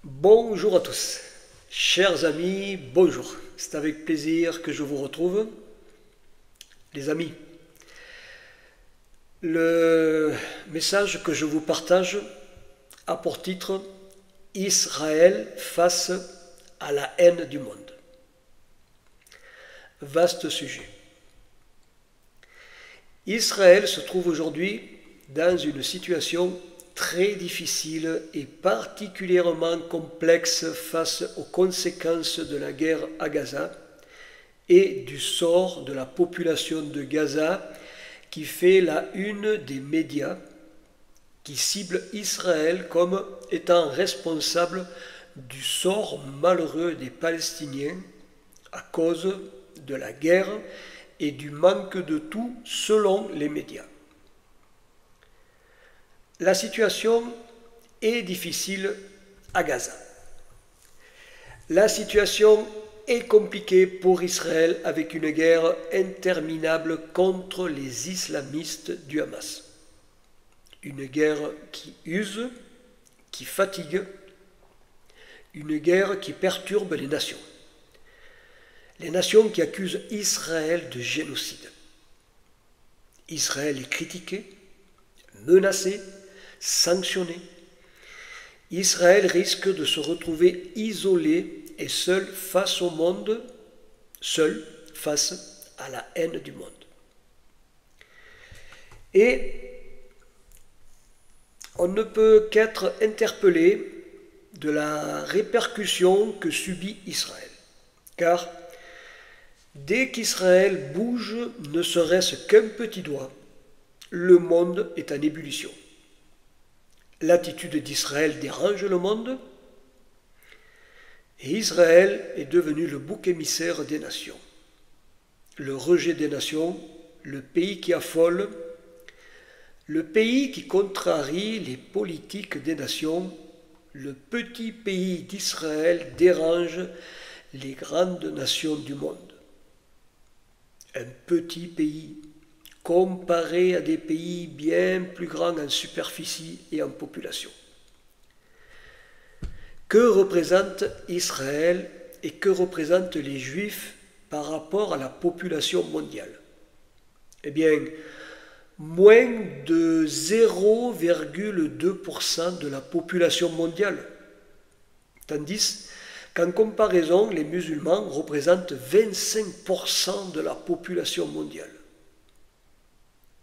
Bonjour à tous, chers amis, bonjour. C'est avec plaisir que je vous retrouve. Les amis, le message que je vous partage a pour titre Israël face à la haine du monde. Vaste sujet. Israël se trouve aujourd'hui dans une situation très difficile et particulièrement complexe face aux conséquences de la guerre à Gaza et du sort de la population de Gaza qui fait la une des médias qui ciblent Israël comme étant responsable du sort malheureux des Palestiniens à cause de la guerre et du manque de tout selon les médias. La situation est difficile à Gaza. La situation est compliquée pour Israël avec une guerre interminable contre les islamistes du Hamas. Une guerre qui use, qui fatigue, une guerre qui perturbe les nations. Les nations qui accusent Israël de génocide. Israël est critiqué, menacé, sanctionné. Israël risque de se retrouver isolé et seul face au monde, seul face à la haine du monde. Et on ne peut qu'être interpellé de la répercussion que subit Israël. Car dès qu'Israël bouge ne serait-ce qu'un petit doigt, le monde est en ébullition. L'attitude d'Israël dérange le monde et Israël est devenu le bouc émissaire des nations. Le rejet des nations, le pays qui affole, le pays qui contrarie les politiques des nations, le petit pays d'Israël dérange les grandes nations du monde. Un petit pays comparé à des pays bien plus grands en superficie et en population. Que représente Israël et que représentent les Juifs par rapport à la population mondiale? Eh bien, moins de 0,2% de la population mondiale, tandis qu'en comparaison, les musulmans représentent 25% de la population mondiale.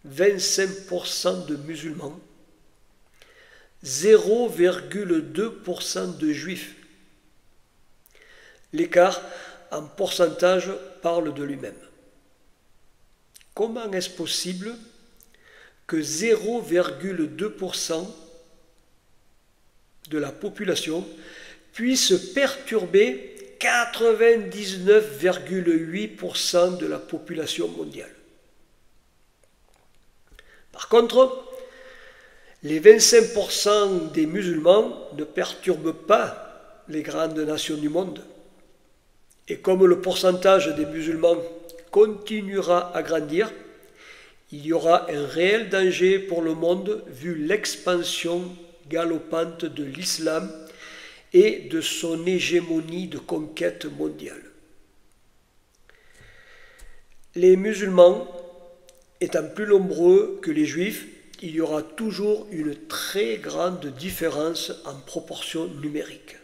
25% de musulmans, 0,2% de juifs. L'écart en pourcentage parle de lui-même. Comment est-ce possible que 0,2% de la population puisse perturber 99,8% de la population mondiale? Par contre, les 25% des musulmans ne perturbent pas les grandes nations du monde. Et comme le pourcentage des musulmans continuera à grandir, il y aura un réel danger pour le monde vu l'expansion galopante de l'islam et de son hégémonie de conquête mondiale. Les musulmans étant plus nombreux que les juifs, il y aura toujours une très grande différence en proportion numérique.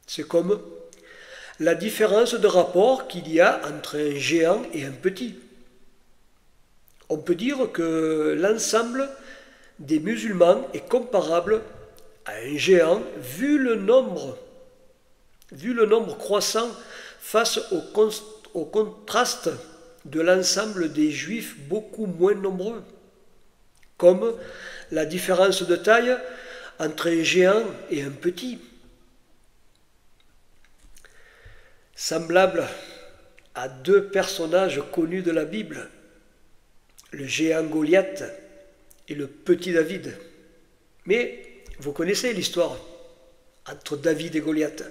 C'est comme la différence de rapport qu'il y a entre un géant et un petit. On peut dire que l'ensemble des musulmans est comparable à un géant vu le nombre croissant face au contraste de l'ensemble des juifs beaucoup moins nombreux, comme la différence de taille entre un géant et un petit. Semblable à deux personnages connus de la Bible, le géant Goliath et le petit David. Mais vous connaissez l'histoire entre David et Goliath.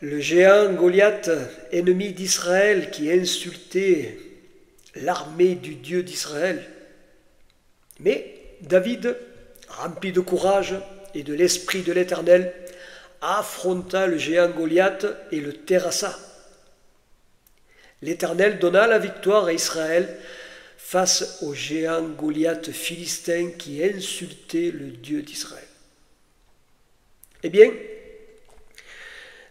Le géant Goliath, ennemi d'Israël qui insultait l'armée du Dieu d'Israël. Mais David, rempli de courage, et de l'Esprit de l'Éternel, affronta le géant Goliath et le terrassa. L'Éternel donna la victoire à Israël face au géant Goliath philistin qui insultait le Dieu d'Israël. Eh bien,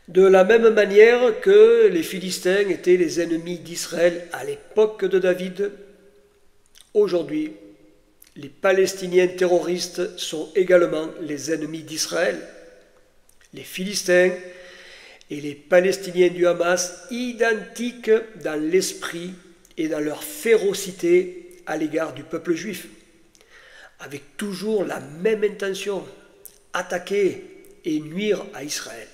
de la même manière que les Philistins étaient les ennemis d'Israël à l'époque de David, aujourd'hui, les Palestiniens terroristes sont également les ennemis d'Israël. Les Philistins et les Palestiniens du Hamas, identiques dans l'esprit et dans leur férocité à l'égard du peuple juif, avec toujours la même intention, attaquer et nuire à Israël.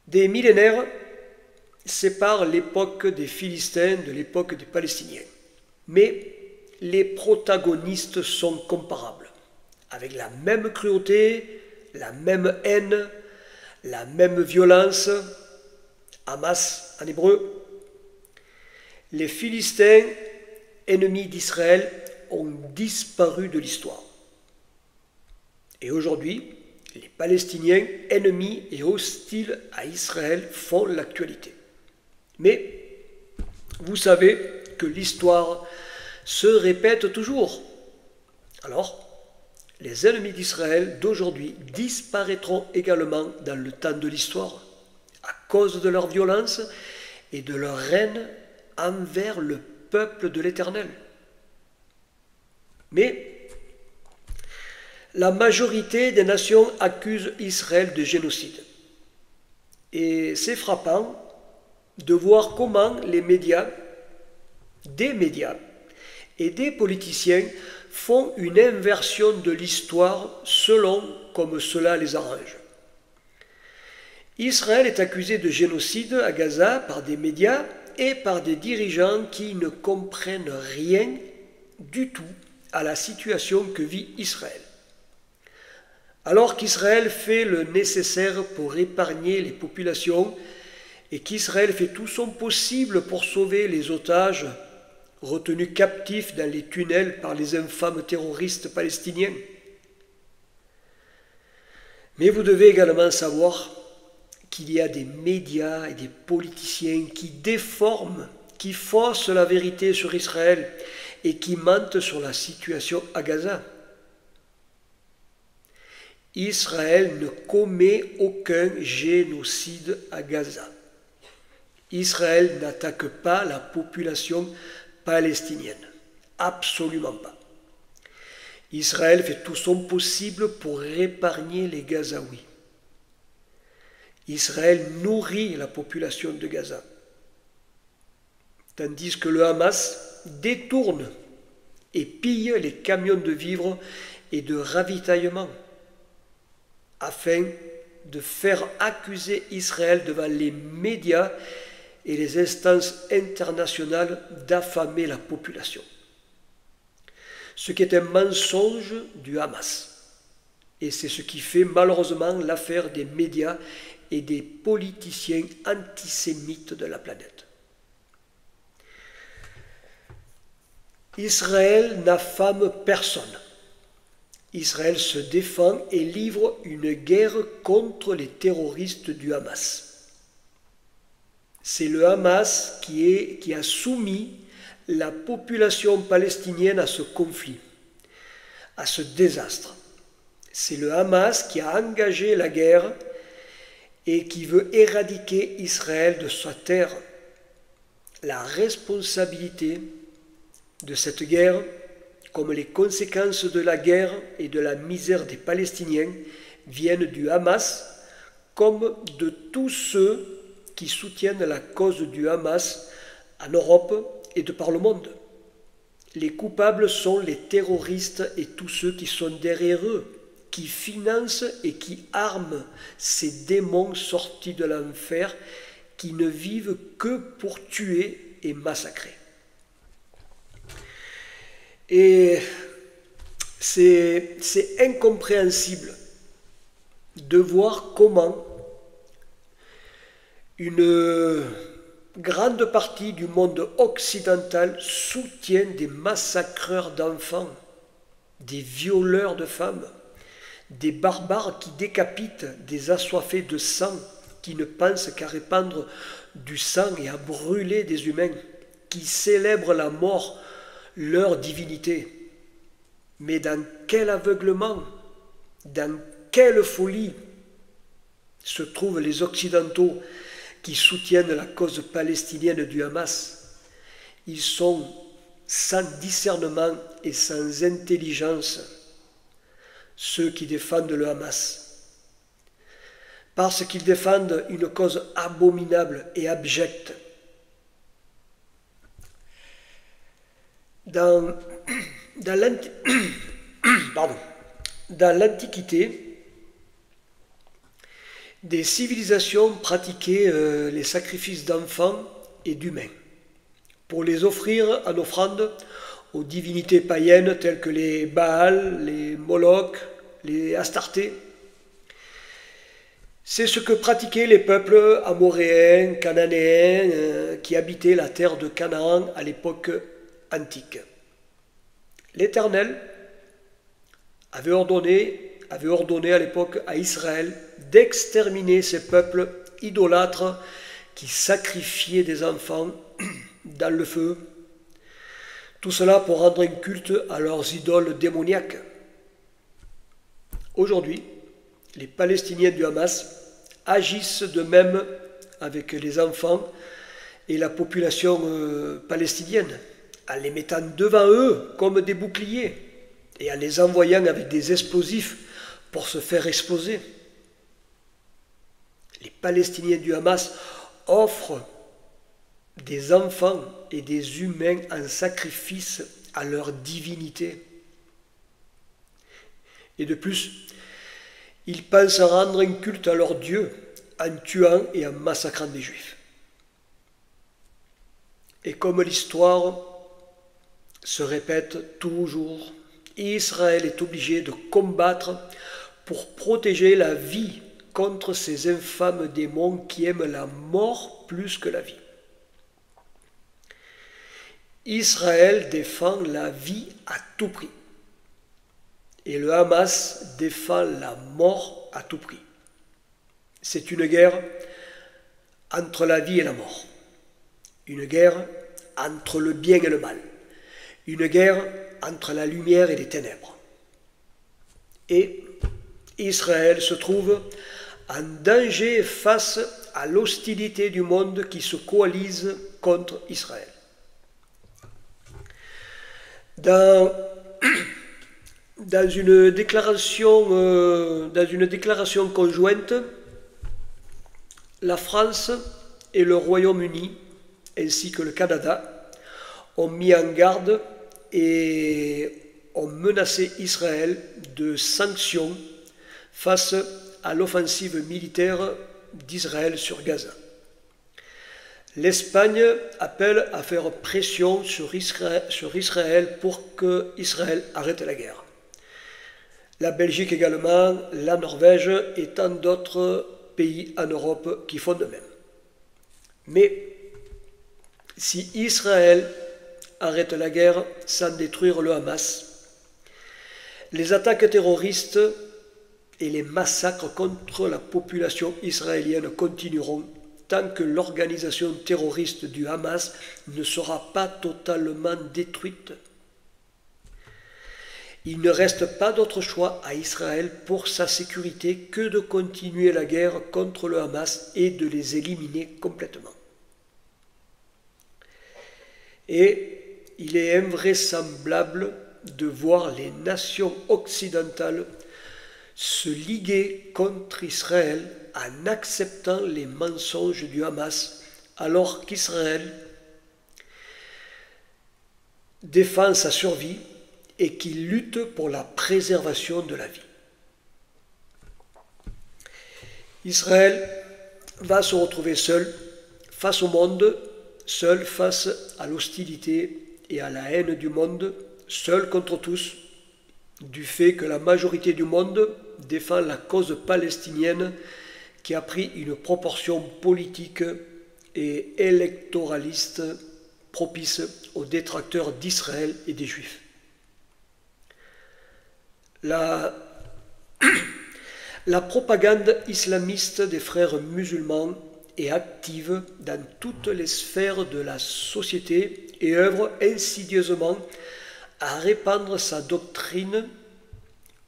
Des millénaires séparent l'époque des Philistins de l'époque des Palestiniens, mais les protagonistes sont comparables, avec la même cruauté, la même haine, la même violence, Hamas en hébreu. Les Philistins, ennemis d'Israël, ont disparu de l'histoire. Et aujourd'hui, les Palestiniens, ennemis et hostiles à Israël, font l'actualité. Mais vous savez que l'histoire se répète toujours. Alors, les ennemis d'Israël d'aujourd'hui disparaîtront également dans le temps de l'histoire à cause de leur violence et de leur haine envers le peuple de l'Éternel. Mais la majorité des nations accusent Israël de génocide. Et c'est frappant de voir comment les médias, des médias et des politiciens font une inversion de l'histoire selon comme cela les arrange. Israël est accusé de génocide à Gaza par des médias et par des dirigeants qui ne comprennent rien du tout à la situation que vit Israël. Alors qu'Israël fait le nécessaire pour épargner les populations et qu'Israël fait tout son possible pour sauver les otages retenus captifs dans les tunnels par les infâmes terroristes palestiniens. Mais vous devez également savoir qu'il y a des médias et des politiciens qui déforment, qui faussent la vérité sur Israël et qui mentent sur la situation à Gaza. Israël ne commet aucun génocide à Gaza. Israël n'attaque pas la population palestinienne. Absolument pas. Israël fait tout son possible pour épargner les Gazaouis. Israël nourrit la population de Gaza. Tandis que le Hamas détourne et pille les camions de vivres et de ravitaillement afin de faire accuser Israël devant les médias et les instances internationales d'affamer la population. Ce qui est un mensonge du Hamas. Et c'est ce qui fait malheureusement l'affaire des médias et des politiciens antisémites de la planète. Israël n'affame personne. Israël se défend et livre une guerre contre les terroristes du Hamas. C'est le Hamas qui a soumis la population palestinienne à ce conflit, à ce désastre. C'est le Hamas qui a engagé la guerre et qui veut éradiquer Israël de sa terre. La responsabilité de cette guerre, comme les conséquences de la guerre et de la misère des Palestiniens, viennent du Hamas comme de tous ceux qui soutiennent la cause du Hamas en Europe et de par le monde. Les coupables sont les terroristes et tous ceux qui sont derrière eux, qui financent et qui arment ces démons sortis de l'enfer qui ne vivent que pour tuer et massacrer. Et c'est incompréhensible de voir comment une grande partie du monde occidental soutient des massacreurs d'enfants, des violeurs de femmes, des barbares qui décapitent, des assoiffés de sang, qui ne pensent qu'à répandre du sang et à brûler des humains, qui célèbrent la mort, leur divinité. Mais dans quel aveuglement, dans quelle folie se trouvent les Occidentaux qui soutiennent la cause palestinienne du Hamas? Ils sont sans discernement et sans intelligence, ceux qui défendent le Hamas, parce qu'ils défendent une cause abominable et abjecte. Dans l'Antiquité, des civilisations pratiquaient les sacrifices d'enfants et d'humains pour les offrir en offrande aux divinités païennes telles que les Baals, les Molochs, les Astartés. C'est ce que pratiquaient les peuples amoréens, cananéens qui habitaient la terre de Canaan à l'époque antique. L'Éternel avait ordonné à l'époque à Israël d'exterminer ces peuples idolâtres qui sacrifiaient des enfants dans le feu. Tout cela pour rendre un culte à leurs idoles démoniaques. Aujourd'hui, les Palestiniens du Hamas agissent de même avec les enfants et la population palestinienne, en les mettant devant eux comme des boucliers et en les envoyant avec des explosifs pour se faire exploser. Les Palestiniens du Hamas offrent des enfants et des humains en sacrifice à leur divinité. Et de plus, ils pensent rendre un culte à leur Dieu en tuant et en massacrant des Juifs. Et comme l'histoire se répète toujours, Israël est obligé de combattre pour protéger la vie contre ces infâmes démons qui aiment la mort plus que la vie. Israël défend la vie à tout prix. Et le Hamas défend la mort à tout prix. C'est une guerre entre la vie et la mort. Une guerre entre le bien et le mal. Une guerre entre la lumière et les ténèbres. Et Israël se trouve en danger face à l'hostilité du monde qui se coalise contre Israël. Dans une déclaration conjointe, la France et le Royaume-Uni, ainsi que le Canada, ont mis en garde et ont menacé Israël de sanctions face à l'offensive militaire d'Israël sur Gaza. L'Espagne appelle à faire pression sur Israël pour que Israël arrête la guerre. La Belgique également, la Norvège et tant d'autres pays en Europe qui font de même. Mais si Israël arrête la guerre sans détruire le Hamas, les attaques terroristes et les massacres contre la population israélienne continueront tant que l'organisation terroriste du Hamas ne sera pas totalement détruite. Il ne reste pas d'autre choix à Israël pour sa sécurité que de continuer la guerre contre le Hamas et de les éliminer complètement. Et il est invraisemblable de voir les nations occidentales se liguer contre Israël en acceptant les mensonges du Hamas, alors qu'Israël défend sa survie et qu'il lutte pour la préservation de la vie. Israël va se retrouver seul face au monde, seul face à l'hostilité et à la haine du monde, seul contre tous, du fait que la majorité du monde défend la cause palestinienne qui a pris une proportion politique et électoraliste propice aux détracteurs d'Israël et des Juifs. La, la propagande islamiste des frères musulmans est active dans toutes les sphères de la société et œuvre insidieusement à répandre sa doctrine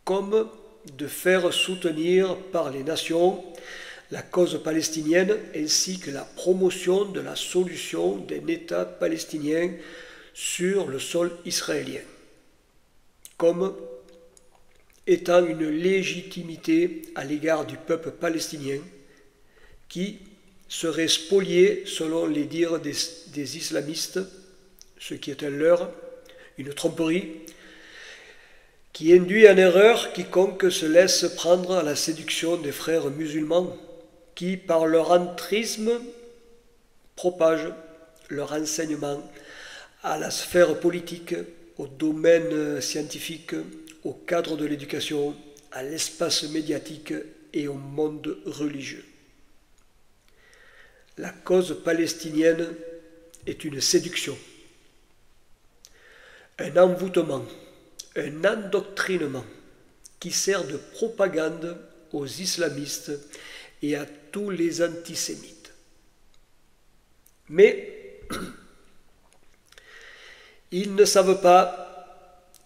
comme de faire soutenir par les nations la cause palestinienne ainsi que la promotion de la solution d'un État palestinien sur le sol israélien, comme étant une légitimité à l'égard du peuple palestinien qui serait spolié selon les dires des islamistes, ce qui est un leurre, une tromperie, qui induit en erreur quiconque se laisse prendre à la séduction des frères musulmans, qui, par leur entrisme, propagent leur enseignement à la sphère politique, au domaine scientifique, au cadre de l'éducation, à l'espace médiatique et au monde religieux. La cause palestinienne est une séduction, un envoûtement, un endoctrinement qui sert de propagande aux islamistes et à tous les antisémites. Mais ils ne savent pas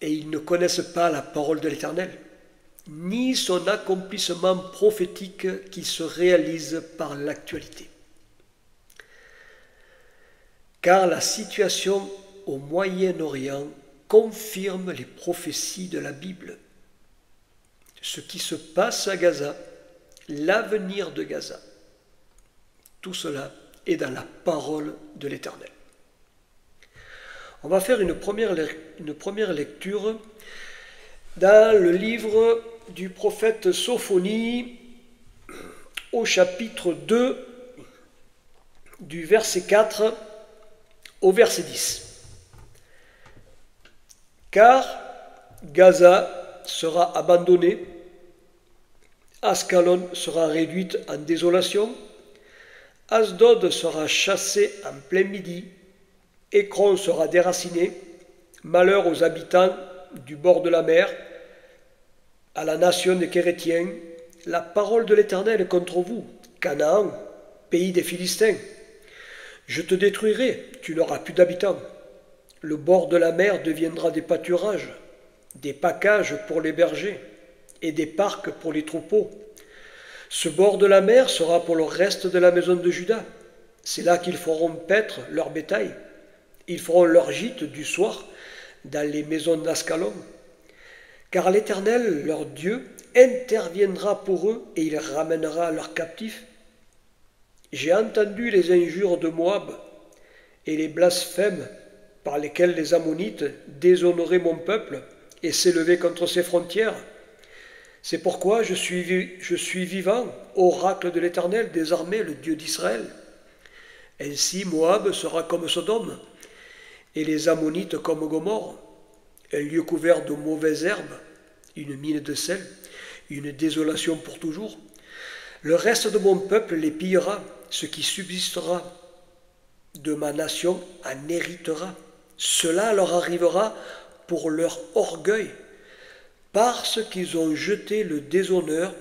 et ils ne connaissent pas la parole de l'Éternel, ni son accomplissement prophétique qui se réalise par l'actualité. Car la situation au Moyen-Orient confirme les prophéties de la Bible. Ce qui se passe à Gaza, l'avenir de Gaza, tout cela est dans la parole de l'Éternel. On va faire une première lecture dans le livre du prophète Sophonie au chapitre 2 du verset 4 au verset 10. Car Gaza sera abandonnée, Ascalon sera réduite en désolation, Asdod sera chassé en plein midi, Écron sera déraciné, malheur aux habitants du bord de la mer, à la nation des Kérétiens, la parole de l'Éternel est contre vous, Canaan, pays des Philistins. Je te détruirai, tu n'auras plus d'habitants. Le bord de la mer deviendra des pâturages, des packages pour les bergers et des parcs pour les troupeaux. Ce bord de la mer sera pour le reste de la maison de Juda. C'est là qu'ils feront paître leur bétail. Ils feront leur gîte du soir dans les maisons d'Ascalon. Car l'Éternel, leur Dieu, interviendra pour eux et il ramènera leurs captifs. J'ai entendu les injures de Moab et les blasphèmes par lesquels les Ammonites déshonoraient mon peuple et s'élevaient contre ses frontières. C'est pourquoi je suis vivant, oracle de l'Éternel des armées, le Dieu d'Israël. Ainsi Moab sera comme Sodome, et les Ammonites comme Gomorre, un lieu couvert de mauvaises herbes, une mine de sel, une désolation pour toujours. Le reste de mon peuple les pillera, ce qui subsistera de ma nation en héritera. Cela leur arrivera pour leur orgueil, parce qu'ils ont jeté le déshonneur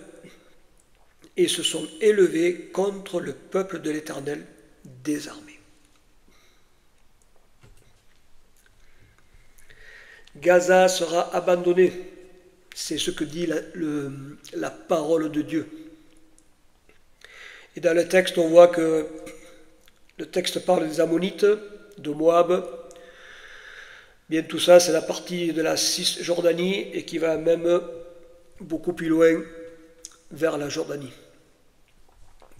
et se sont élevés contre le peuple de l'Éternel des armées. Gaza sera abandonné, c'est ce que dit la parole de Dieu. Et dans le texte, on voit que le texte parle des Ammonites, de Moab. Bien tout ça, c'est la partie de la Cisjordanie et qui va même beaucoup plus loin vers la Jordanie.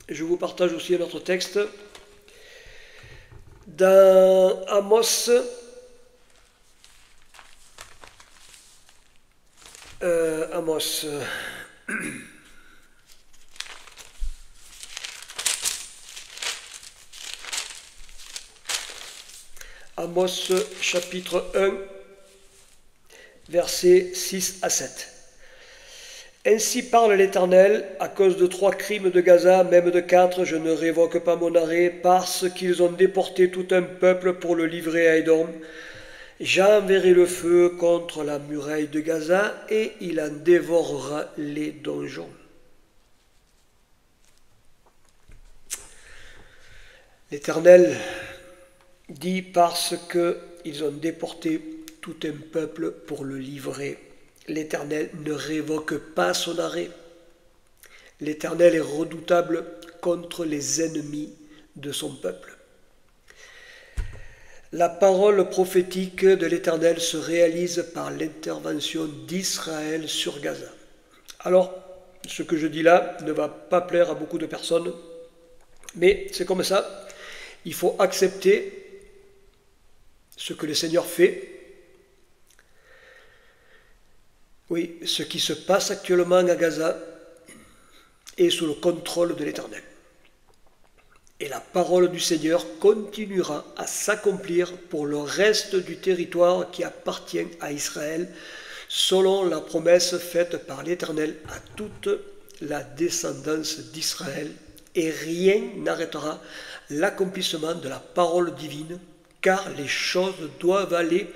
Je vous partage aussi un autre texte dans Amos, Amos chapitre 1, versets 6 à 7. Ainsi parle l'Éternel, à cause de 3 crimes de Gaza, même de 4, je ne révoque pas mon arrêt, parce qu'ils ont déporté tout un peuple pour le livrer à Édom, J'enverrai le feu contre la muraille de Gaza et il en dévorera les donjons. L'Éternel dit parce qu'ils ont déporté tout un peuple pour le livrer. L'Éternel ne révoque pas son arrêt. L'Éternel est redoutable contre les ennemis de son peuple. La parole prophétique de l'Éternel se réalise par l'intervention d'Israël sur Gaza. Alors, ce que je dis là ne va pas plaire à beaucoup de personnes, mais c'est comme ça. Il faut accepter ce que le Seigneur fait. Oui, ce qui se passe actuellement à Gaza est sous le contrôle de l'Éternel. Et la parole du Seigneur continuera à s'accomplir pour le reste du territoire qui appartient à Israël, selon la promesse faite par l'Éternel à toute la descendance d'Israël, et rien n'arrêtera l'accomplissement de la parole divine, car les choses doivent aller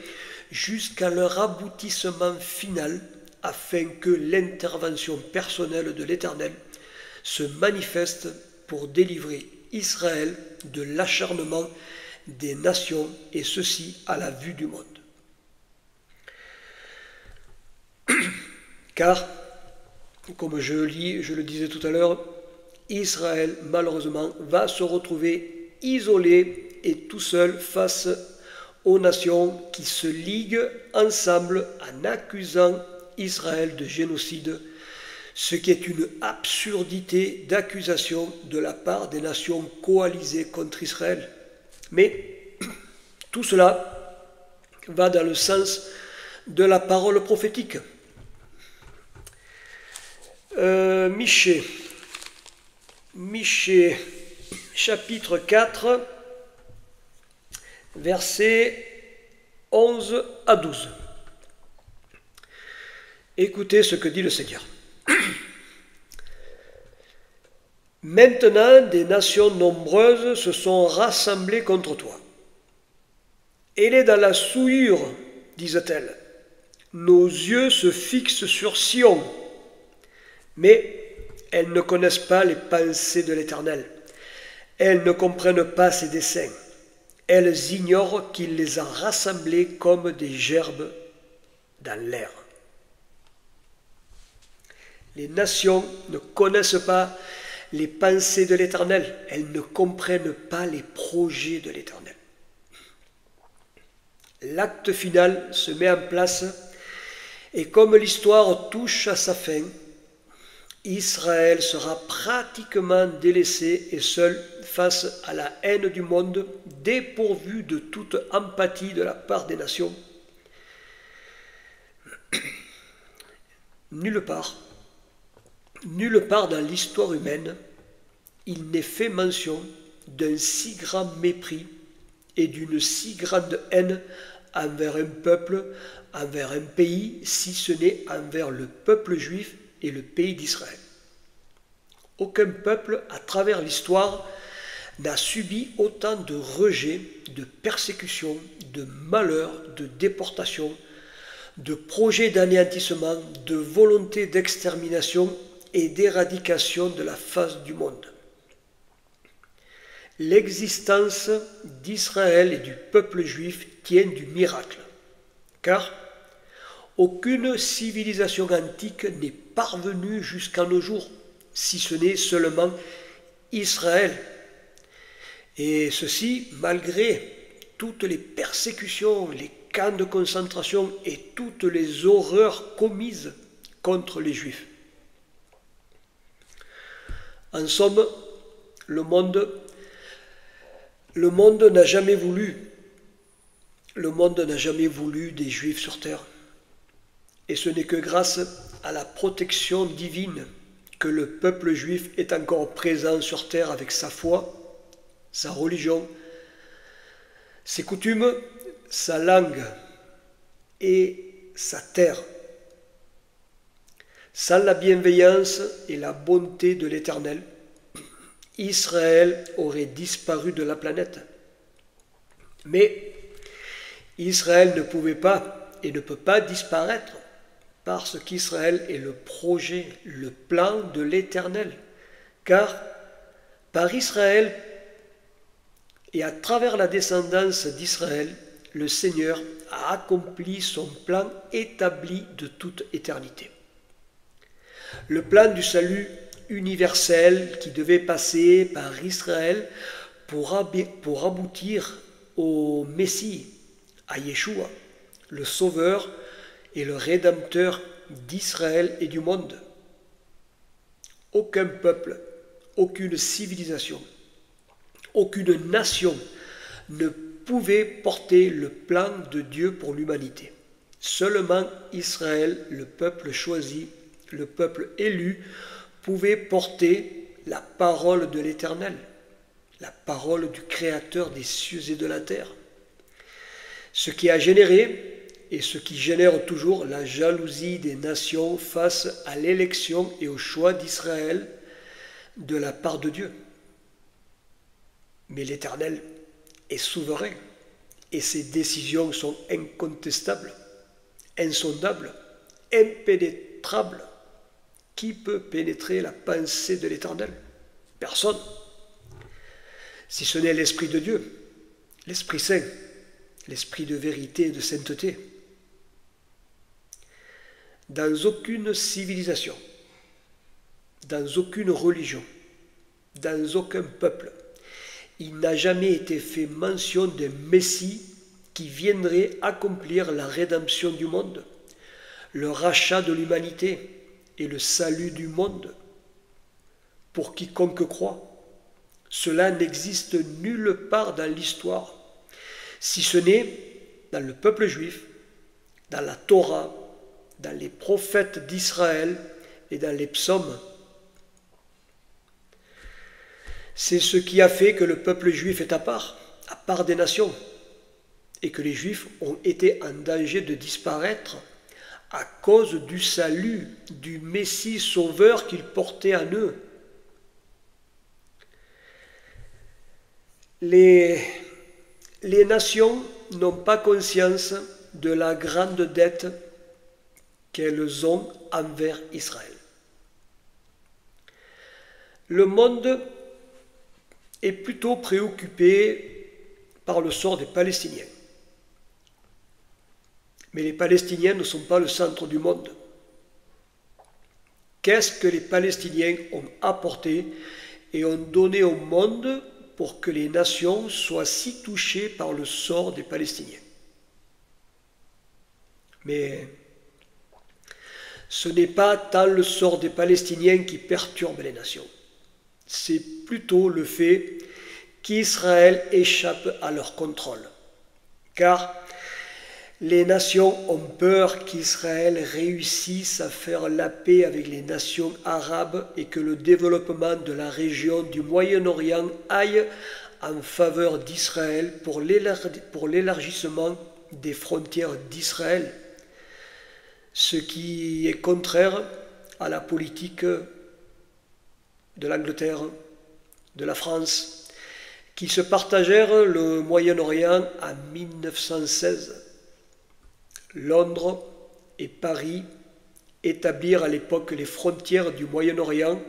jusqu'à leur aboutissement final, afin que l'intervention personnelle de l'Éternel se manifeste pour délivrer Israël de l'acharnement des nations, et ceci à la vue du monde. Car, comme je le disais tout à l'heure, Israël, malheureusement, va se retrouver isolé et tout seul face aux nations qui se liguent ensemble en accusant Israël de génocide, ce qui est une absurdité d'accusation de la part des nations coalisées contre Israël. Mais tout cela va dans le sens de la parole prophétique. Michée, chapitre 4, versets 11 à 12. Écoutez ce que dit le Seigneur. Maintenant, des nations nombreuses se sont rassemblées contre toi. Elle est dans la souillure, disent-elles. Nos yeux se fixent sur Sion, mais elles ne connaissent pas les pensées de l'Éternel. Elles ne comprennent pas ses desseins. Elles ignorent qu'il les a rassemblées comme des gerbes dans l'air. Les nations ne connaissent pas les pensées de l'Éternel. Elles ne comprennent pas les projets de l'Éternel. L'acte final se met en place et comme l'histoire touche à sa fin, Israël sera pratiquement délaissé et seul face à la haine du monde, dépourvu de toute empathie de la part des nations. Nulle part dans l'histoire humaine, il n'est fait mention d'un si grand mépris et d'une si grande haine envers un peuple, envers un pays, si ce n'est envers le peuple juif et le pays d'Israël. Aucun peuple, à travers l'histoire, n'a subi autant de rejets, de persécutions, de malheurs, de déportations, de projets d'anéantissement, de volonté d'extermination et d'éradication de la face du monde. L'existence d'Israël et du peuple juif tient du miracle, car aucune civilisation antique n'est parvenue jusqu'à nos jours, si ce n'est seulement Israël. Et ceci malgré toutes les persécutions, les camps de concentration et toutes les horreurs commises contre les Juifs. En somme, le monde n'a jamais voulu des Juifs sur terre. Et ce n'est que grâce à la protection divine que le peuple juif est encore présent sur terre avec sa foi, sa religion, ses coutumes, sa langue et sa terre. Sans la bienveillance et la bonté de l'Éternel, Israël aurait disparu de la planète. Mais Israël ne pouvait pas et ne peut pas disparaître parce qu'Israël est le projet, le plan de l'Éternel. Car par Israël et à travers la descendance d'Israël, le Seigneur a accompli son plan établi de toute éternité. Le plan du salut universel qui devait passer par Israël pour aboutir au Messie, à Yeshua, le Sauveur et le Rédempteur d'Israël et du monde. Aucun peuple, aucune civilisation, aucune nation ne pouvait porter le plan de Dieu pour l'humanité. Seulement Israël, le peuple choisi, le peuple élu, pouvait porter la parole de l'Éternel, la parole du Créateur des cieux et de la terre. Ce qui a généré et ce qui génère toujours la jalousie des nations face à l'élection et au choix d'Israël de la part de Dieu. Mais l'Éternel est souverain et ses décisions sont incontestables, insondables, impénétrables. Qui peut pénétrer la pensée de l'Éternel? Personne. Si ce n'est l'Esprit de Dieu, l'Esprit Saint, l'Esprit de vérité et de sainteté. Dans aucune civilisation, dans aucune religion, dans aucun peuple, il n'a jamais été fait mention d'un Messie qui viendrait accomplir la rédemption du monde, le rachat de l'humanité et le salut du monde. Pour quiconque croit, cela n'existe nulle part dans l'histoire, si ce n'est dans le peuple juif, dans la Torah, dans les prophètes d'Israël et dans les psaumes. C'est ce qui a fait que le peuple juif est à part des nations, et que les Juifs ont été en danger de disparaître à cause du salut, du Messie sauveur qu'ils portaient en eux. Les nations n'ont pas conscience de la grande dette qu'elles ont envers Israël. Le monde est plutôt préoccupé par le sort des Palestiniens. Mais les Palestiniens ne sont pas le centre du monde. Qu'est-ce que les Palestiniens ont apporté et ont donné au monde pour que les nations soient si touchées par le sort des Palestiniens? Mais ce n'est pas tant le sort des Palestiniens qui perturbe les nations. C'est plutôt le fait qu'Israël échappe à leur contrôle. Car les nations ont peur qu'Israël réussisse à faire la paix avec les nations arabes et que le développement de la région du Moyen-Orient aille en faveur d'Israël pour l'élargissement des frontières d'Israël, ce qui est contraire à la politique de l'Angleterre, de la France, qui se partagèrent le Moyen-Orient en 1916. Londres et Paris établirent à l'époque les frontières du Moyen-Orient,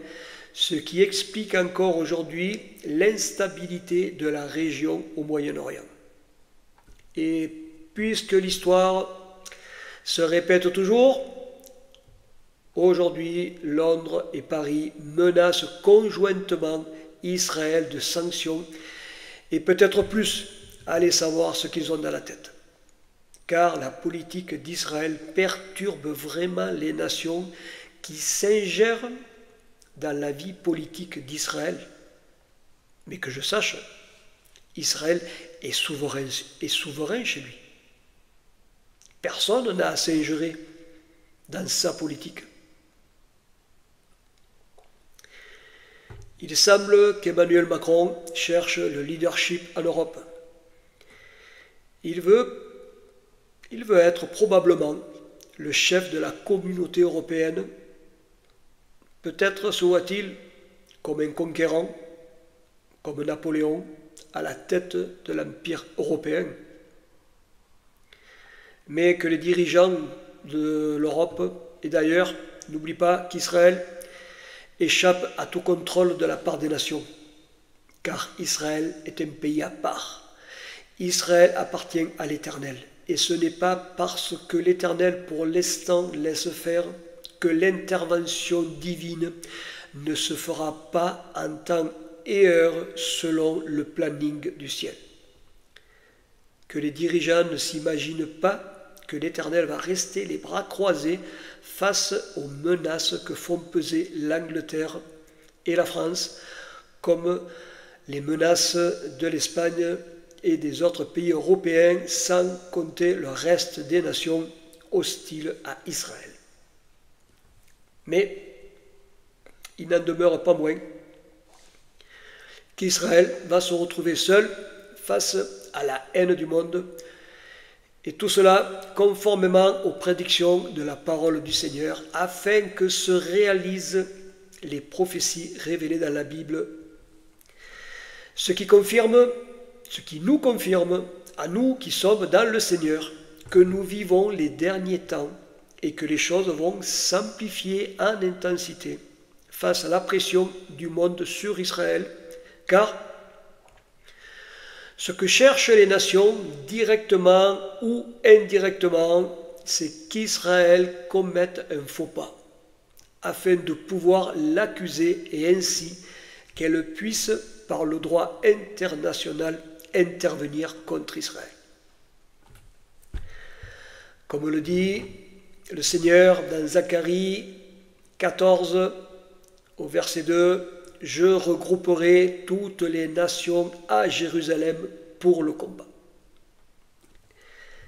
ce qui explique encore aujourd'hui l'instabilité de la région au Moyen-Orient. Et puisque l'histoire se répète toujours, aujourd'hui, Londres et Paris menacent conjointement Israël de sanctions et peut-être plus, allez savoir ce qu'ils ont dans la tête. Car la politique d'Israël perturbe vraiment les nations qui s'ingèrent dans la vie politique d'Israël. Mais que je sache, Israël est souverain chez lui. Personne n'a à s'ingérer dans sa politique. Il semble qu'Emmanuel Macron cherche le leadership en Europe. Il veut être probablement le chef de la communauté européenne. Peut-être se voit-il comme un conquérant, comme Napoléon, à la tête de l'Empire européen. mais que les dirigeants de l'Europe et d'ailleurs n'oublient pas qu'Israël échappe à tout contrôle de la part des nations, car Israël est un pays à part. Israël appartient à l'Éternel, et ce n'est pas parce que l'Éternel pour l'instant laisse faire que l'intervention divine ne se fera pas en temps et heure selon le planning du ciel. Que les dirigeants ne s'imaginent pas que l'Éternel va rester les bras croisés face aux menaces que font peser l'Angleterre et la France, comme les menaces de l'Espagne et des autres pays européens, sans compter le reste des nations hostiles à Israël. Mais il n'en demeure pas moins qu'Israël va se retrouver seul face à la haine du monde, et tout cela conformément aux prédictions de la parole du Seigneur, afin que se réalisent les prophéties révélées dans la Bible, ce qui nous confirme, à nous qui sommes dans le Seigneur, que nous vivons les derniers temps et que les choses vont s'amplifier en intensité face à la pression du monde sur Israël, car ce que cherchent les nations, directement ou indirectement, c'est qu'Israël commette un faux pas, afin de pouvoir l'accuser et ainsi qu'elle puisse, par le droit international, intervenir contre Israël. Comme le dit le Seigneur dans Zacharie 14, au verset 2, « Je regrouperai toutes les nations à Jérusalem pour le combat. »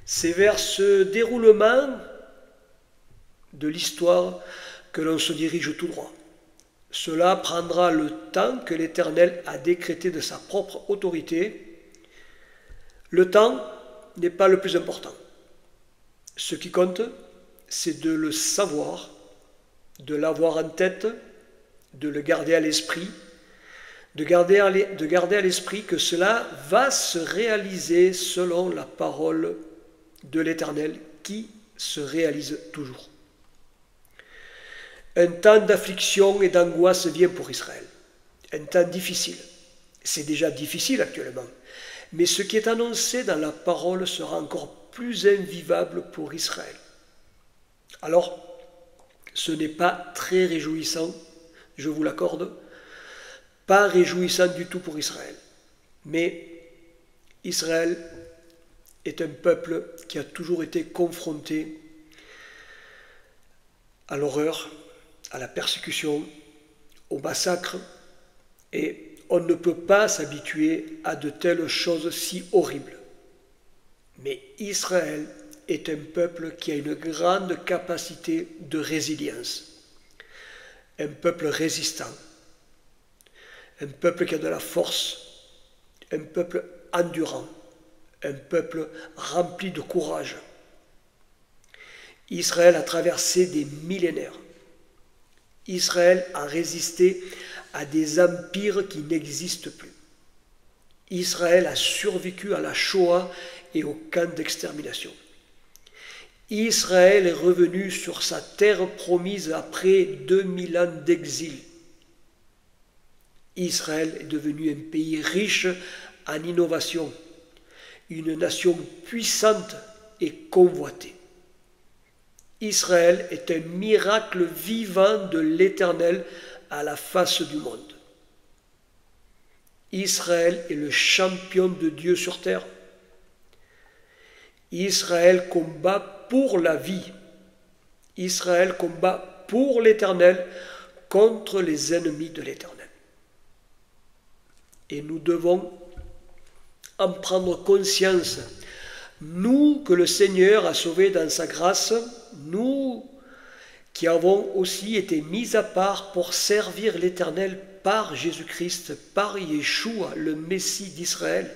C'est vers ce déroulement de l'histoire que l'on se dirige tout droit. Cela prendra le temps que l'Éternel a décrété de sa propre autorité. Le temps n'est pas le plus important. Ce qui compte, c'est de le savoir, de l'avoir en tête, de le garder à l'esprit, de garder à l'esprit que cela va se réaliser selon la parole de l'Éternel qui se réalise toujours. Un temps d'affliction et d'angoisse vient pour Israël. Un temps difficile. C'est déjà difficile actuellement. Mais ce qui est annoncé dans la parole sera encore plus invivable pour Israël. Alors, ce n'est pas très réjouissant, je vous l'accorde, pas réjouissant du tout pour Israël. Mais Israël est un peuple qui a toujours été confronté à l'horreur, à la persécution, au massacre, et on ne peut pas s'habituer à de telles choses si horribles. Mais Israël est un peuple qui a une grande capacité de résilience, un peuple résistant, un peuple qui a de la force, un peuple endurant, un peuple rempli de courage. Israël a traversé des millénaires. Israël a résisté à des empires qui n'existent plus. Israël a survécu à la Shoah et au camp d'extermination. Israël est revenu sur sa terre promise après 2000 ans d'exil. Israël est devenu un pays riche en innovation, une nation puissante et convoitée. Israël est un miracle vivant de l'Éternel à la face du monde. Israël est le champion de Dieu sur terre. Israël combat pour la vie. Israël combat pour l'Éternel contre les ennemis de l'Éternel. Et nous devons en prendre conscience. Nous que le Seigneur a sauvés dans sa grâce, nous qui avons aussi été mis à part pour servir l'Éternel par Jésus-Christ, par Yeshua, le Messie d'Israël,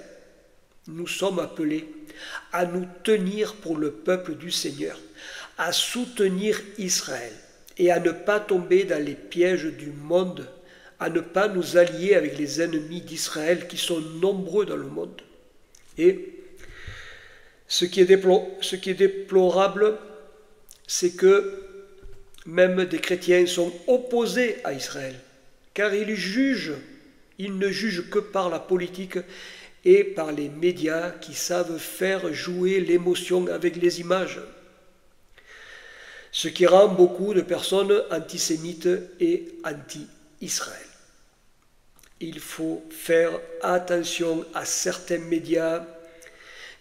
nous sommes appelés à nous tenir pour le peuple du Seigneur, à soutenir Israël et à ne pas tomber dans les pièges du monde, à ne pas nous allier avec les ennemis d'Israël qui sont nombreux dans le monde. Et Ce qui est déplorable, c'est que même des chrétiens sont opposés à Israël, car ils ne jugent que par la politique et par les médias qui savent faire jouer l'émotion avec les images, ce qui rend beaucoup de personnes antisémites et anti-Israël. Il faut faire attention à certains médias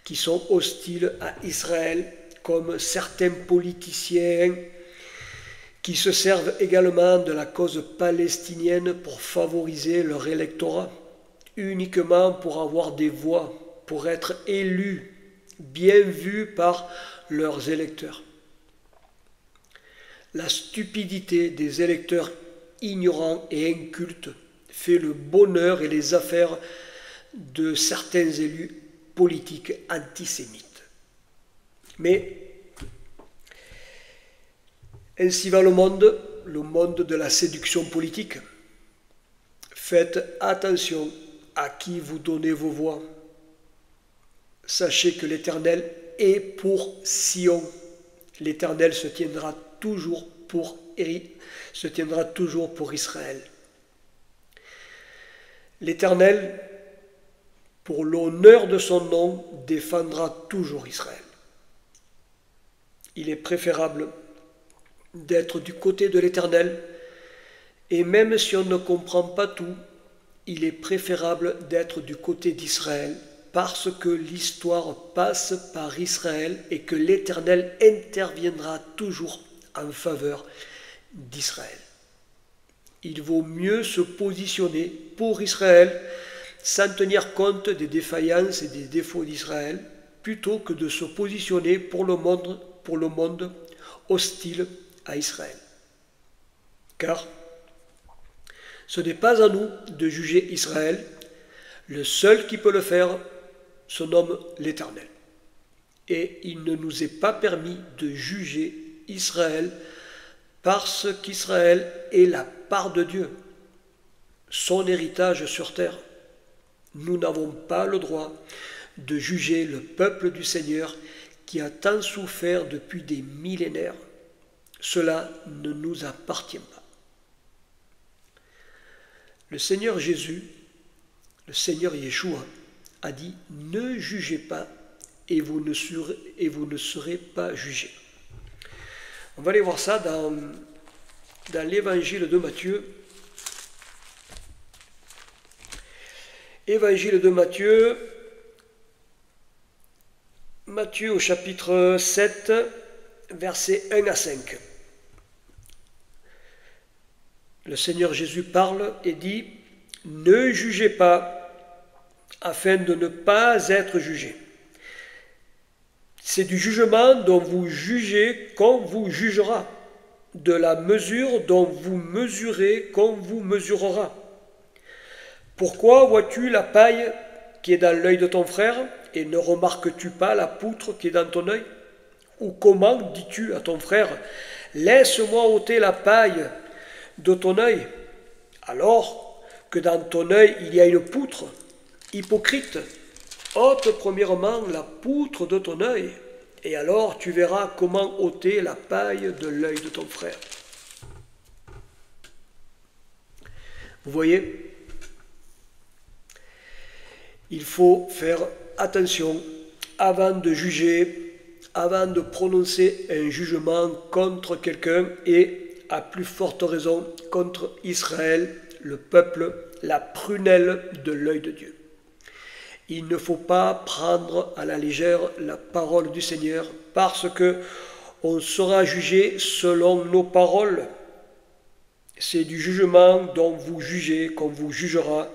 qui sont hostiles à Israël, comme certains politiciens qui se servent également de la cause palestinienne pour favoriser leur électorat, uniquement pour avoir des voix, pour être élus, bien vus par leurs électeurs. La stupidité des électeurs ignorants et incultes fait le bonheur et les affaires de certains élus politiques antisémites. Mais ainsi va le monde de la séduction politique. Faites attention à qui vous donnez vos voix. Sachez que l'Éternel est pour Sion. L'Éternel se tiendra toujours pour Israël. L'Éternel, pour l'honneur de son nom, défendra toujours Israël. Il est préférable d'être du côté de l'Éternel, et même si on ne comprend pas tout, il est préférable d'être du côté d'Israël, parce que l'histoire passe par Israël et que l'Éternel interviendra toujours en faveur d'Israël. Il vaut mieux se positionner pour Israël sans tenir compte des défaillances et des défauts d'Israël, plutôt que de se positionner pour le monde hostile à Israël. Car ce n'est pas à nous de juger Israël, le seul qui peut le faire se nomme l'Éternel. Et il ne nous est pas permis de juger Israël parce qu'Israël est la part de Dieu, son héritage sur terre. Nous n'avons pas le droit de juger le peuple du Seigneur qui a tant souffert depuis des millénaires. Cela ne nous appartient pas. Le Seigneur Jésus, le Seigneur Yeshua, a dit « Ne jugez pas et vous ne serez pas jugés ». On va aller voir ça dans l'évangile de Matthieu. Évangile de Matthieu, Matthieu au chapitre 7, versets 1 à 5. Le Seigneur Jésus parle et dit « Ne jugez pas, afin de ne pas être jugés. C'est du jugement dont vous jugez qu'on vous jugera, de la mesure dont vous mesurez qu'on vous mesurera. Pourquoi vois-tu la paille qui est dans l'œil de ton frère et ne remarques-tu pas la poutre qui est dans ton œil? Ou comment dis-tu à ton frère « Laisse-moi ôter la paille de ton œil » alors que dans ton œil il y a une poutre? Hypocrite, ôte premièrement la poutre de ton œil, et alors tu verras comment ôter la paille de l'œil de ton frère. Vous voyez, il faut faire attention avant de juger, avant de prononcer un jugement contre quelqu'un et, à plus forte raison, contre Israël, le peuple, la prunelle de l'œil de Dieu. Il ne faut pas prendre à la légère la parole du Seigneur parce que on sera jugé selon nos paroles. C'est du jugement dont vous jugez qu'on vous jugera,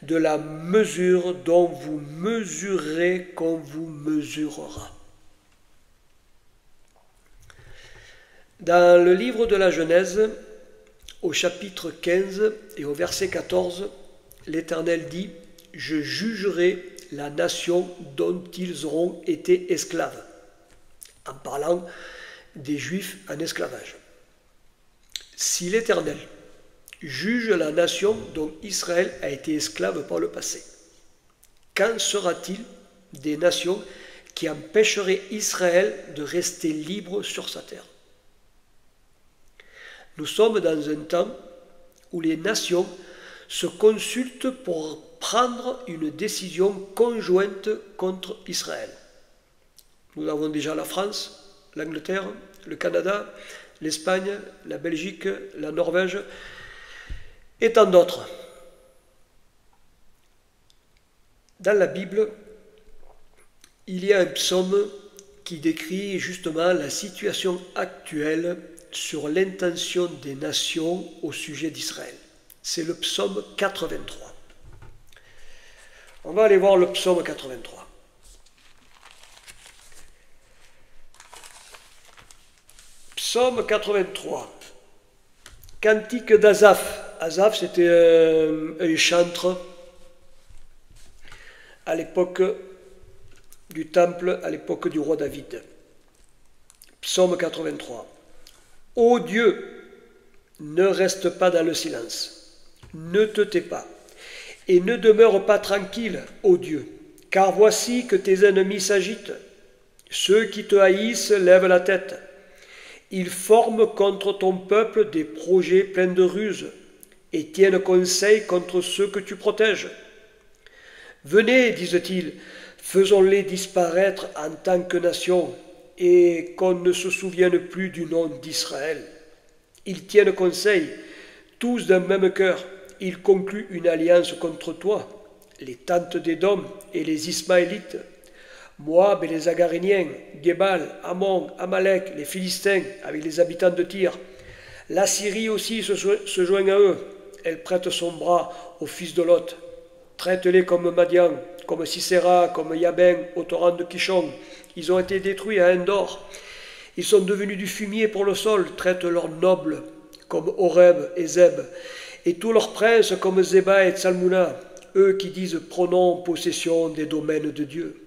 de la mesure dont vous mesurez qu'on vous mesurera. Dans le livre de la Genèse, au chapitre 15 et au verset 14, l'Éternel dit « Je jugerai la nation dont ils auront été esclaves », en parlant des Juifs en esclavage. Si l'Éternel juge la nation dont Israël a été esclave par le passé, qu'en sera-t-il des nations qui empêcherait Israël de rester libre sur sa terre. Nous sommes dans un temps où les nations se consultent pour prendre une décision conjointe contre Israël. Nous avons déjà la France, l'Angleterre, le Canada, l'Espagne, la Belgique, la Norvège et tant d'autres. Dans la Bible, il y a un psaume qui décrit justement la situation actuelle sur l'intention des nations au sujet d'Israël. C'est le psaume 83. On va aller voir le psaume 83. Psaume 83. Cantique d'Asaph. Asaph, c'était un chantre à l'époque du temple, à l'époque du roi David. Psaume 83. Ô Dieu, ne reste pas dans le silence, ne te tais pas, et ne demeure pas tranquille, ô Dieu, car voici que tes ennemis s'agitent. Ceux qui te haïssent lèvent la tête. Ils forment contre ton peuple des projets pleins de ruses et tiennent conseil contre ceux que tu protèges. Venez, disent-ils, faisons-les disparaître en tant que nation et qu'on ne se souvienne plus du nom d'Israël. Ils tiennent conseil, tous d'un même cœur. Ils concluent une alliance contre toi, les tentes d'Édom et les Ismaélites, Moab et les Agaréniens, Gebal, Ammon, Amalek, les Philistins avec les habitants de Tyr. La Syrie aussi se joint à eux. Elle prête son bras aux fils de Lot. Traite-les comme Madian, comme Sisera, comme Yabin, au torrent de Kishon. Ils ont été détruits à Endor. Ils sont devenus du fumier pour le sol. Traite leurs nobles comme Horeb et Zeb, et tous leurs princes comme Zeba et Tsalmouna, eux qui disent « prenons possession des domaines de Dieu ».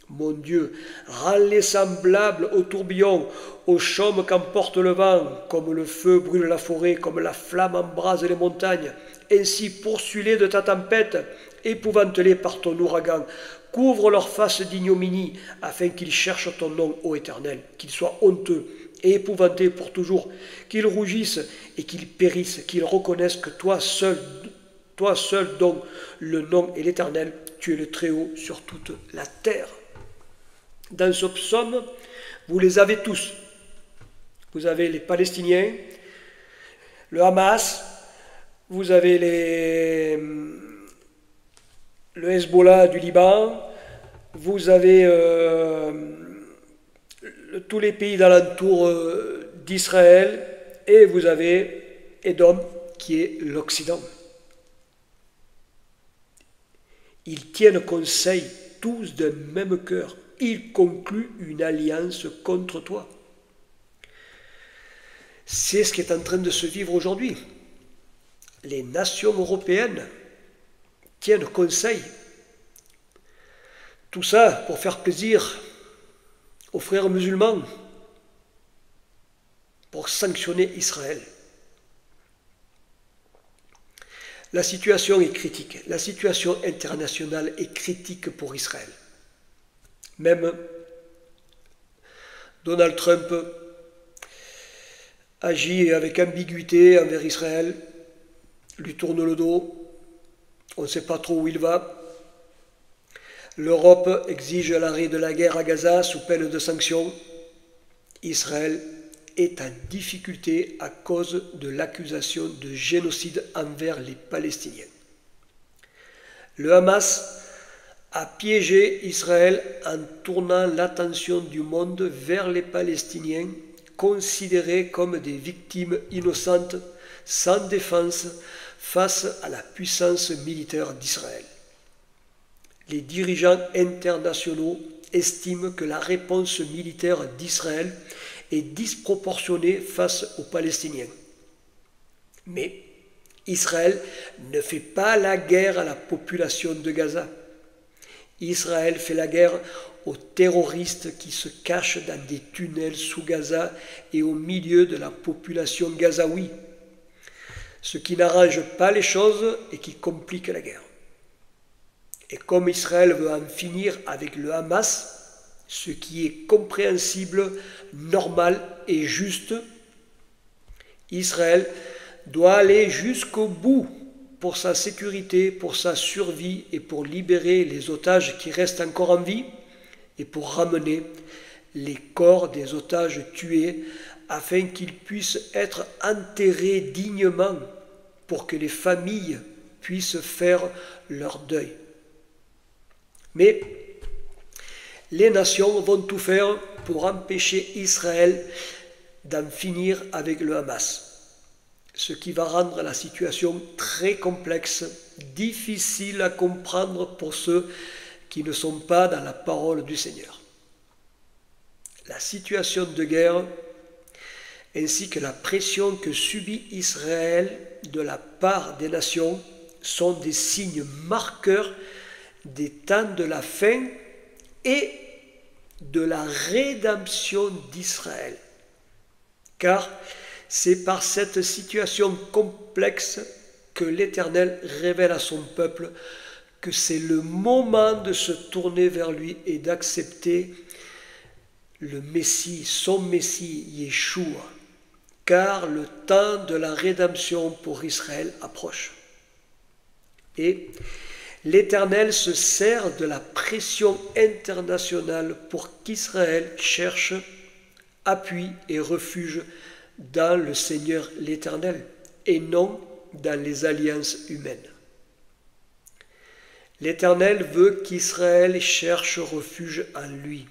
Mon Dieu, rends-les semblables au tourbillon, au chaume qu'emporte le vent, comme le feu brûle la forêt, comme la flamme embrase les montagnes. Ainsi poursuis-les de ta tempête, épouvante-les par ton ouragan. Couvre leur face d'ignominie, afin qu'ils cherchent ton nom, ô Éternel, qu'ils soient honteux et épouvantés pour toujours, qu'ils rougissent et qu'ils périssent, qu'ils reconnaissent que toi seul, dont le nom est l'Éternel, tu es le Très-Haut sur toute la terre. Dans ce psaume, vous les avez tous. Vous avez les Palestiniens, le Hamas, vous avez le Hezbollah du Liban, vous avez tous les pays d'alentour d'Israël, et vous avez Édom, qui est l'Occident. Ils tiennent conseil tous d'un même cœur. Ils concluent une alliance contre toi. C'est ce qui est en train de se vivre aujourd'hui. Les nations européennes tiennent conseil. Tout ça pour faire plaisir aux frères musulmans, pour sanctionner Israël. La situation est critique. La situation internationale est critique pour Israël. Même Donald Trump agit avec ambiguïté envers Israël, lui tourne le dos, on ne sait pas trop où il va. L'Europe exige l'arrêt de la guerre à Gaza sous peine de sanctions. Israël est en difficulté à cause de l'accusation de génocide envers les Palestiniens. Le Hamas a piégé Israël en tournant l'attention du monde vers les Palestiniens, considérés comme des victimes innocentes, sans défense, face à la puissance militaire d'Israël. Les dirigeants internationaux estiment que la réponse militaire d'Israël est disproportionnée face aux Palestiniens. Mais Israël ne fait pas la guerre à la population de Gaza. Israël fait la guerre aux terroristes qui se cachent dans des tunnels sous Gaza et au milieu de la population gazaoui, ce qui n'arrange pas les choses et qui complique la guerre. Et comme Israël veut en finir avec le Hamas, ce qui est compréhensible, normal et juste. Israël doit aller jusqu'au bout pour sa sécurité, pour sa survie et pour libérer les otages qui restent encore en vie et pour ramener les corps des otages tués afin qu'ils puissent être enterrés dignement pour que les familles puissent faire leur deuil. Mais les nations vont tout faire pour empêcher Israël d'en finir avec le Hamas, ce qui va rendre la situation très complexe, difficile à comprendre pour ceux qui ne sont pas dans la parole du Seigneur. La situation de guerre ainsi que la pression que subit Israël de la part des nations sont des signes marqueurs des temps de la fin et de la rédemption d'Israël. Car c'est par cette situation complexe que l'Éternel révèle à son peuple que c'est le moment de se tourner vers lui et d'accepter le Messie, son Messie, Yeshua, car le temps de la rédemption pour Israël approche. Et l'Éternel se sert de la pression internationale pour qu'Israël cherche appui et refuge dans le Seigneur l'Éternel et non dans les alliances humaines. L'Éternel veut qu'Israël cherche refuge en lui.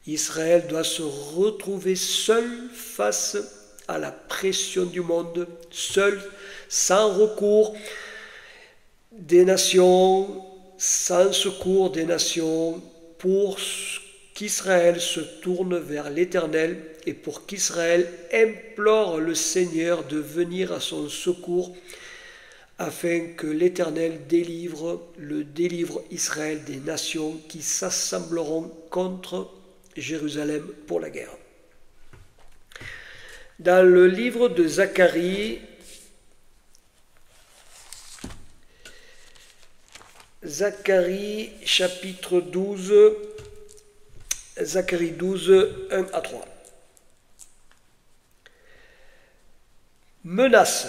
Israël doit se retrouver seul face à la pression du monde, seul, sans recours des nations, sans secours des nations, pour qu'Israël se tourne vers l'Éternel et pour qu'Israël implore le Seigneur de venir à son secours afin que l'Éternel délivre Israël des nations qui s'assembleront contre Jérusalem pour la guerre. Dans le livre de Zacharie, chapitre 12, Zacharie 12, 1 à 3. Menace,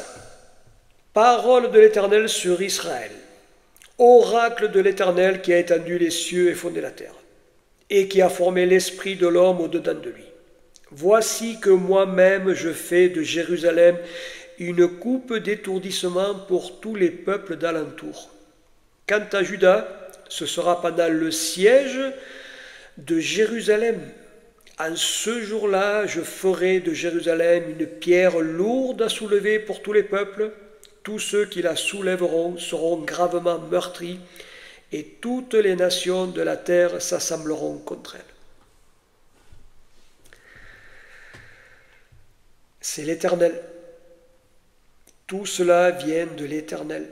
parole de l'Éternel sur Israël, oracle de l'Éternel qui a étendu les cieux et fondé la terre, et qui a formé l'esprit de l'homme au-dedans de lui. Voici que moi-même je fais de Jérusalem une coupe d'étourdissement pour tous les peuples d'alentour. Quant à Juda, ce sera pendant le siège de Jérusalem. En ce jour-là, je ferai de Jérusalem une pierre lourde à soulever pour tous les peuples. Tous ceux qui la soulèveront seront gravement meurtris, et toutes les nations de la terre s'assembleront contre elle. C'est l'Éternel. Tout cela vient de l'Éternel.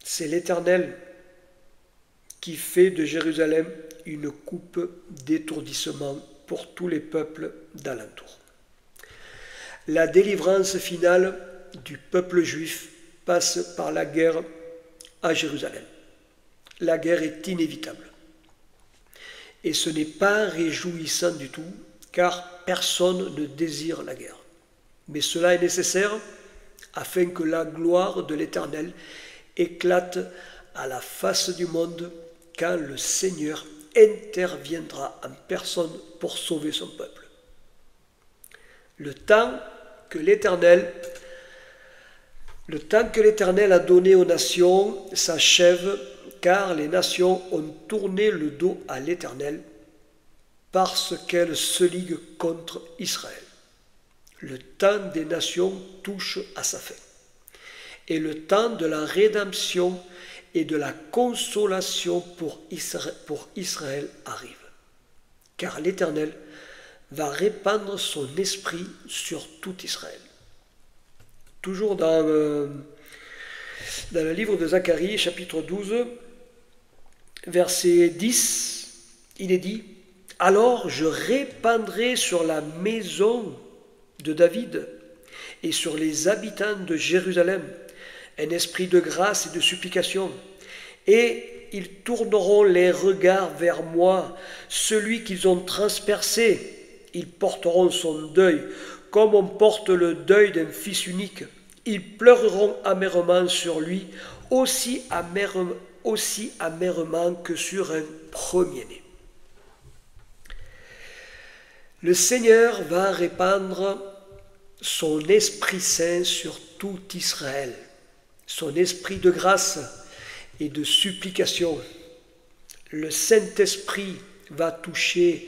C'est l'Éternel qui fait de Jérusalem une coupe d'étourdissement pour tous les peuples d'alentour. La délivrance finale du peuple juif passe par la guerre à Jérusalem. La guerre est inévitable. Et ce n'est pas réjouissant du tout, car personne ne désire la guerre. Mais cela est nécessaire afin que la gloire de l'Éternel éclate à la face du monde quand le Seigneur interviendra en personne pour sauver son peuple. Le temps que l'Éternel a donné aux nations s'achève, car les nations ont tourné le dos à l'Éternel parce qu'elles se liguent contre Israël. Le temps des nations touche à sa fin. Et le temps de la rédemption et de la consolation pour Israël arrive. Car l'Éternel va répandre son esprit sur tout Israël. Toujours dans le livre de Zacharie, chapitre 12, verset 10, il est dit « Alors je répandrai sur la maison de David et sur les habitants de Jérusalem un esprit de grâce et de supplication, et ils tourneront les regards vers moi, celui qu'ils ont transpercé. Ils porteront son deuil, comme on porte le deuil d'un fils unique. Ils pleureront amèrement sur lui, aussi amèrement que sur un premier-né. Le Seigneur va répandre son Esprit Saint sur tout Israël, son esprit de grâce et de supplication. Le Saint-Esprit va toucher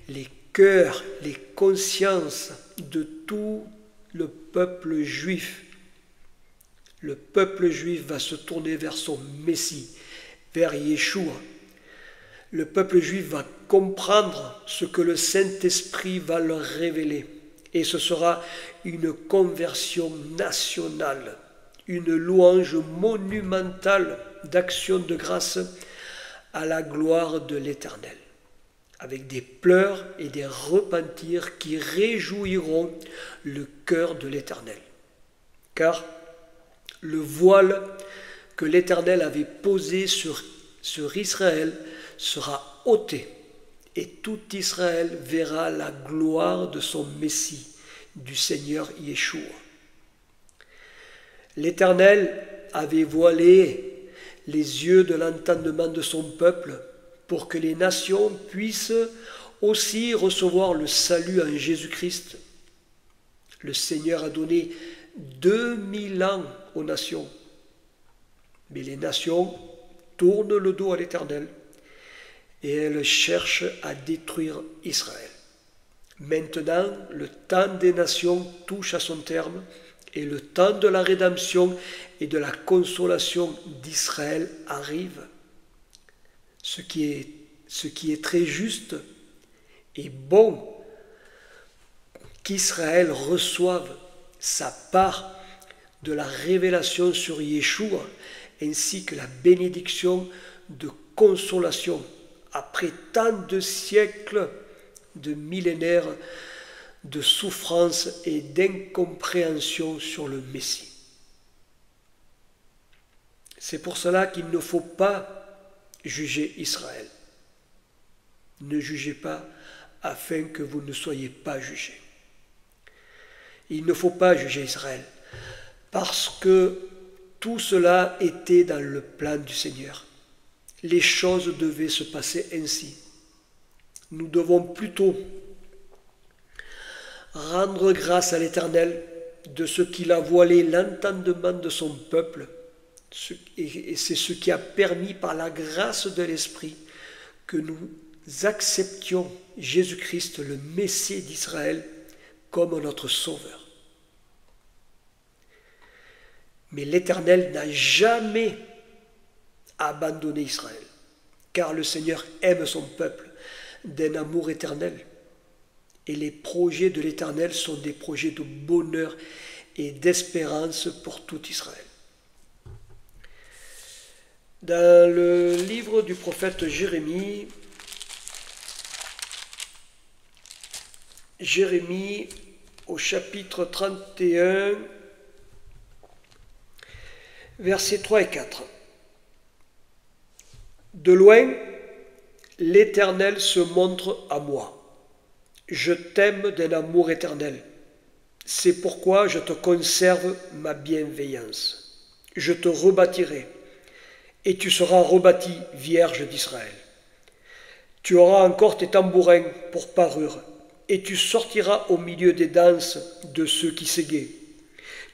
les cœurs, les consciences de tout le peuple juif. Le peuple juif va se tourner vers son Messie, vers Yeshua. Le peuple juif va comprendre ce que le Saint-Esprit va leur révéler. Et ce sera une conversion nationale, une louange monumentale d'action de grâce à la gloire de l'Éternel, avec des pleurs et des repentirs qui réjouiront le cœur de l'Éternel. Car le voile que l'Éternel avait posé sur Israël sera ôté, et tout Israël verra la gloire de son Messie, du Seigneur Yeshua. L'Éternel avait voilé les yeux de l'entendement de son peuple pour que les nations puissent aussi recevoir le salut en Jésus-Christ. Le Seigneur a donné 2000 ans aux nations, mais les nations tournent le dos à l'Éternel et elles cherchent à détruire Israël. Maintenant, le temps des nations touche à son terme et le temps de la rédemption et de la consolation d'Israël arrive. Ce qui est très juste et bon qu'Israël reçoive sa part de la révélation sur Yeshua ainsi que la bénédiction de consolation après tant de siècles, de millénaires de souffrance et d'incompréhension sur le Messie. C'est pour cela qu'il ne faut pas juger Israël. Ne jugez pas afin que vous ne soyez pas jugés. Il ne faut pas juger Israël parce que tout cela était dans le plan du Seigneur. Les choses devaient se passer ainsi. Nous devons plutôt rendre grâce à l'Éternel de ce qu'il a voilé l'entendement de son peuple, et c'est ce qui a permis par la grâce de l'Esprit que nous acceptions Jésus-Christ, le Messie d'Israël, comme notre Sauveur. Mais l'Éternel n'a jamais abandonné Israël, car le Seigneur aime son peuple d'un amour éternel. Et les projets de l'Éternel sont des projets de bonheur et d'espérance pour tout Israël. Dans le livre du prophète Jérémie, au chapitre 31, versets 3 et 4. De loin, l'Éternel se montre à moi. Je t'aime d'un amour éternel. C'est pourquoi je te conserve ma bienveillance. Je te rebâtirai, et tu seras rebâti, vierge d'Israël. Tu auras encore tes tambourins pour parure, et tu sortiras au milieu des danses de ceux qui s'égaient.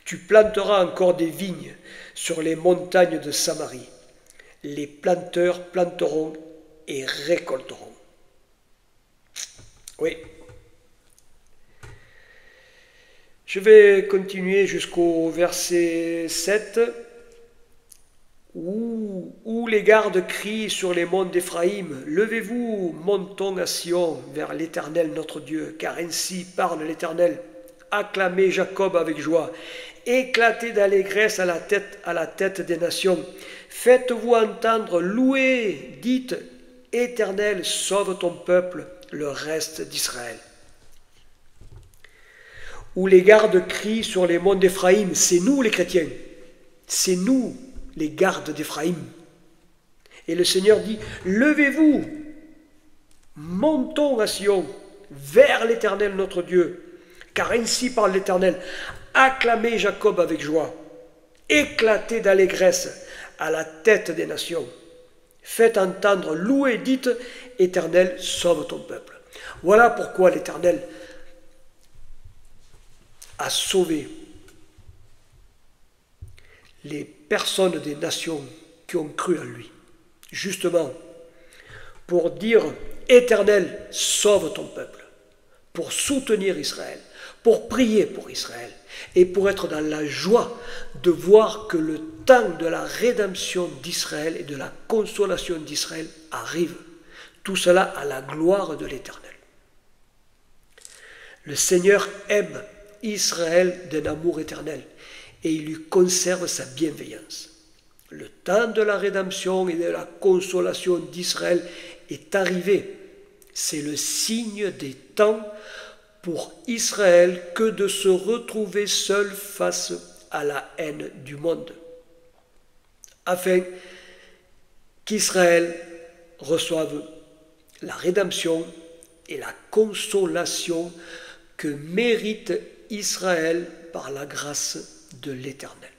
Tu planteras encore des vignes sur les montagnes de Samarie. Les planteurs planteront et récolteront. Oui. Je vais continuer jusqu'au verset 7, où les gardes crient sur les monts d'Éphraïm, « Levez-vous, montons à Sion, vers l'Éternel notre Dieu, car ainsi parle l'Éternel. Acclamez Jacob avec joie, éclatez d'allégresse à la tête des nations. Faites-vous entendre, louez, dites, Éternel, sauve ton peuple, le reste d'Israël. » Où les gardes crient sur les monts d'Éphraïm, c'est nous les chrétiens, c'est nous les gardes d'Éphraïm. Et le Seigneur dit, levez-vous, montons à Sion, vers l'Éternel notre Dieu. Car ainsi parle l'Éternel, acclamez Jacob avec joie, éclatez d'allégresse à la tête des nations. Faites entendre, louez, dites, Éternel, sauve ton peuple. Voilà pourquoi l'Éternel a sauvé les personnes des nations qui ont cru en lui. Justement, pour dire, Éternel, sauve ton peuple, pour soutenir Israël, pour prier pour Israël, et pour être dans la joie de voir que le temps de la rédemption d'Israël et de la consolation d'Israël arrive. Tout cela à la gloire de l'Éternel. Le Seigneur aime Israël d'un amour éternel et il lui conserve sa bienveillance. Le temps de la rédemption et de la consolation d'Israël est arrivé. C'est le signe des temps pour Israël que de se retrouver seul face à la haine du monde, afin qu'Israël reçoive la rédemption et la consolation que mérite Israël par la grâce de l'Éternel.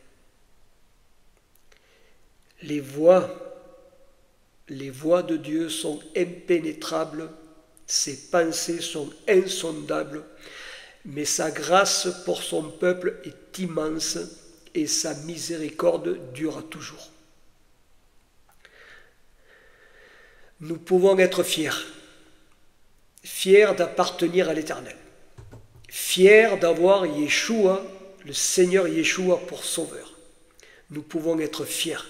Les voies de Dieu sont impénétrables, ses pensées sont insondables, mais sa grâce pour son peuple est immense et sa miséricorde dure toujours. Nous pouvons être fiers d'appartenir à l'Éternel, fiers d'avoir Yeshua, le Seigneur Yeshua pour sauveur. Nous pouvons être fiers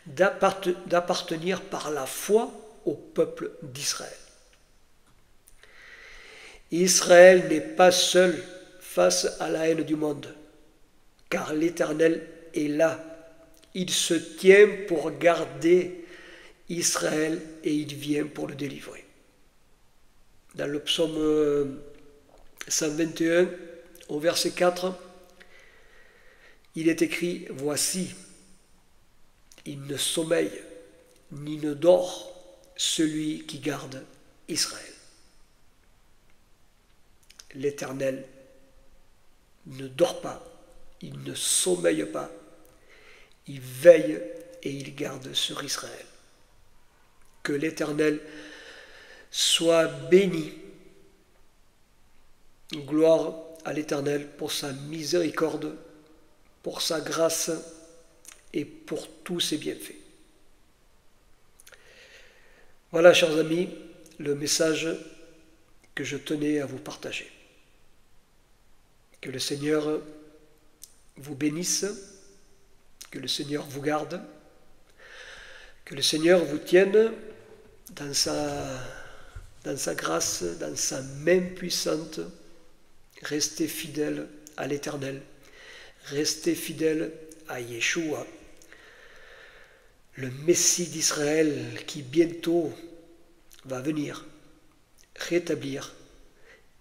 d'appartenir par la foi au peuple d'Israël. Israël n'est pas seul face à la haine du monde, car l'Éternel est là. Il se tient pour garder Israël et il vient pour le délivrer. Dans le psaume 121, au verset 4, il est écrit « Voici, il ne sommeille ni ne dort celui qui garde Israël. » L'Éternel ne dort pas, il ne sommeille pas, il veille et il garde sur Israël. Que l'Éternel soit béni. Gloire à l'Éternel pour sa miséricorde, pour sa grâce et pour tous ses bienfaits. Voilà, chers amis, le message que je tenais à vous partager. Que le Seigneur vous bénisse, que le Seigneur vous garde, que le Seigneur vous tienne dans sa grâce, dans sa main puissante. Restez fidèles à l'Éternel, restez fidèles à Yeshua, le Messie d'Israël qui bientôt va venir rétablir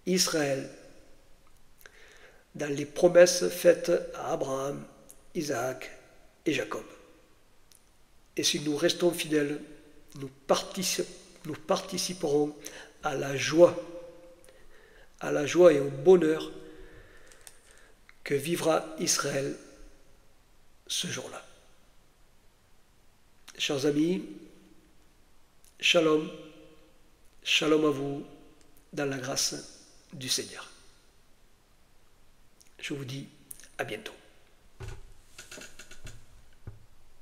Israël dans les promesses faites à Abraham, Isaac et Jacob. Et si nous restons fidèles, nous participerons à la joie et au bonheur que vivra Israël ce jour-là. Chers amis, shalom, shalom à vous dans la grâce du Seigneur. Je vous dis à bientôt.